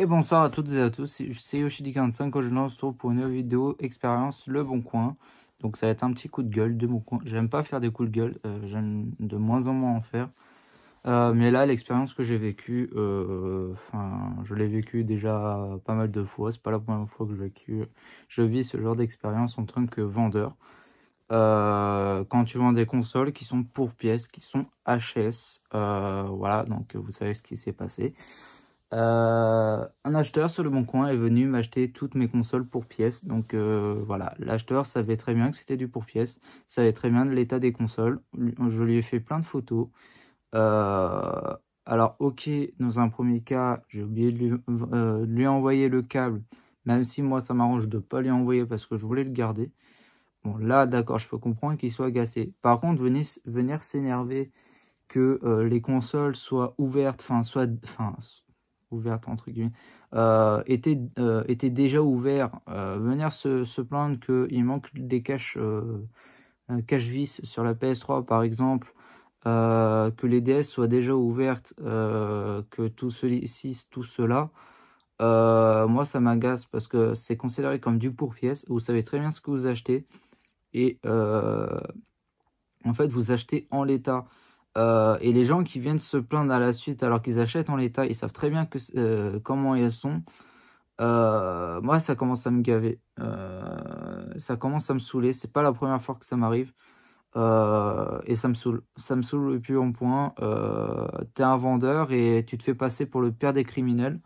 Et bonsoir à toutes et à tous, c'est Yoshidi45, aujourd'hui on se retrouve pour une nouvelle vidéo expérience Le Bon Coin. Donc ça va être un petit coup de gueule de mon coin. J'aime pas faire des coups de gueule, j'aime de moins en moins en faire. Mais là l'expérience que j'ai vécue, je l'ai vécue déjà pas mal de fois. C'est pas la première fois que je vis ce genre d'expérience en tant que vendeur. Quand tu vends des consoles qui sont pour pièces, qui sont HS, voilà, donc vous savez ce qui s'est passé. Un acheteur sur Le Bon Coin est venu m'acheter toutes mes consoles pour pièces. Donc voilà, l'acheteur savait très bien que c'était du pour pièces, savait très bien de l'état des consoles. Je lui ai fait plein de photos. Euh, alors ok, dans un premier cas, j'ai oublié de lui envoyer le câble, même si moi ça m'arrange de pas lui envoyer parce que je voulais le garder. Bon là d'accord, je peux comprendre qu'il soit agacé. Par contre, venir s'énerver que les consoles soient ouvertes, ouvertes entre guillemets, étaient déjà ouverts, venir se plaindre qu'il manque des caches vis sur la PS3 par exemple, que les DS soient déjà ouvertes, que tout cela, moi ça m'agace parce que c'est considéré comme du pour-pièce. Vous savez très bien ce que vous achetez et en fait vous achetez en l'état. Et les gens qui viennent se plaindre à la suite alors qu'ils achètent en l'état, ils savent très bien comment elles sont. Moi, ça commence à me gaver. Ça commence à me saouler. C'est pas la première fois que ça m'arrive. Et ça me saoule. Ça me saoule le plus en point. T'es un vendeur et tu te fais passer pour le pire des criminels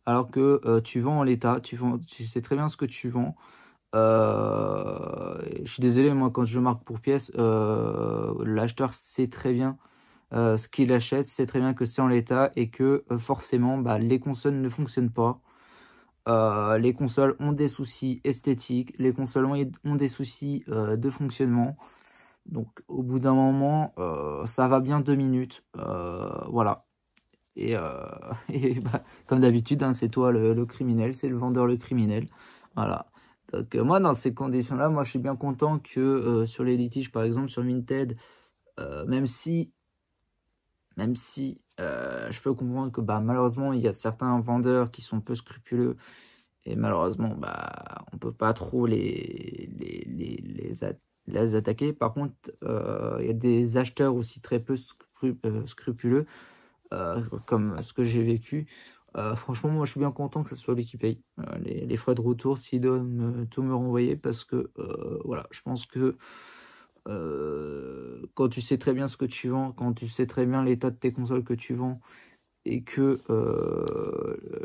alors que tu vends en l'état. Tu sais très bien ce que tu vends. Je suis désolé, moi, quand je marque pour pièce, l'acheteur sait très bien ce qu'il achète, c'est très bien que c'est en l'état et que forcément bah, les consoles ne fonctionnent pas. Les consoles ont des soucis esthétiques, les consoles ont des soucis de fonctionnement. Donc au bout d'un moment, ça va bien 2 minutes. Voilà. Et, et bah, comme d'habitude, hein, c'est toi le criminel, c'est le vendeur le criminel. Voilà. Donc moi, dans ces conditions-là, moi je suis bien content que sur les litiges, par exemple sur Vinted, même si je peux comprendre que bah, malheureusement, il y a certains vendeurs qui sont peu scrupuleux et malheureusement, bah, on peut pas trop les attaquer. Par contre, il y a des acheteurs aussi très peu scrupuleux, comme ce que j'ai vécu. Franchement, moi, je suis bien content que ce soit lui qui paye les frais de retour s'il doit tout me renvoyer parce que, voilà, je pense que quand tu sais très bien ce que tu vends, quand tu sais très bien l'état de tes consoles que tu vends, et que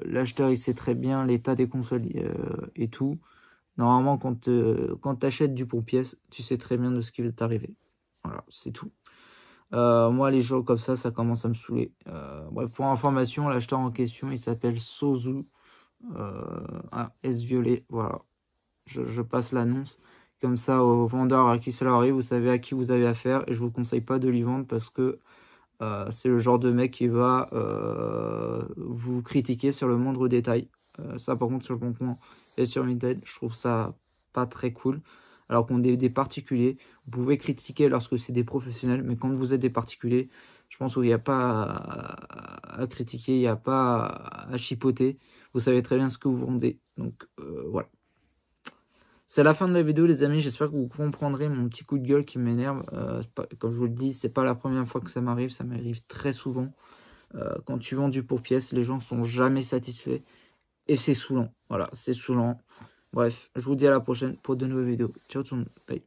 l'acheteur il sait très bien l'état des consoles et tout, normalement quand tu achètes du pour pièce, tu sais très bien de ce qui va t'arriver. Voilà, c'est tout. Moi, les gens comme ça commence à me saouler. Bref, pour information, l'acheteur en question, il s'appelle Sozu, un S violet, voilà. Je passe l'annonce. Comme ça, aux vendeurs à qui cela arrive, vous savez à qui vous avez affaire. Et je vous conseille pas de lui vendre parce que c'est le genre de mec qui va vous critiquer sur le moindre détail. Ça, par contre, sur le Bon Coin et sur Vinted, je trouve ça pas très cool. Alors qu'on est des particuliers, vous pouvez critiquer lorsque c'est des professionnels, mais quand vous êtes des particuliers, je pense qu'il n'y a pas à critiquer, il n'y a pas à chipoter. Vous savez très bien ce que vous vendez. Donc voilà. C'est la fin de la vidéo les amis, j'espère que vous comprendrez mon petit coup de gueule qui m'énerve. Comme je vous le dis, c'est pas la première fois que ça m'arrive très souvent. Quand tu vends du pour pièce, les gens sont jamais satisfaits. Et c'est saoulant, voilà, c'est saoulant. Bref, je vous dis à la prochaine pour de nouvelles vidéos. Ciao tout le monde, bye.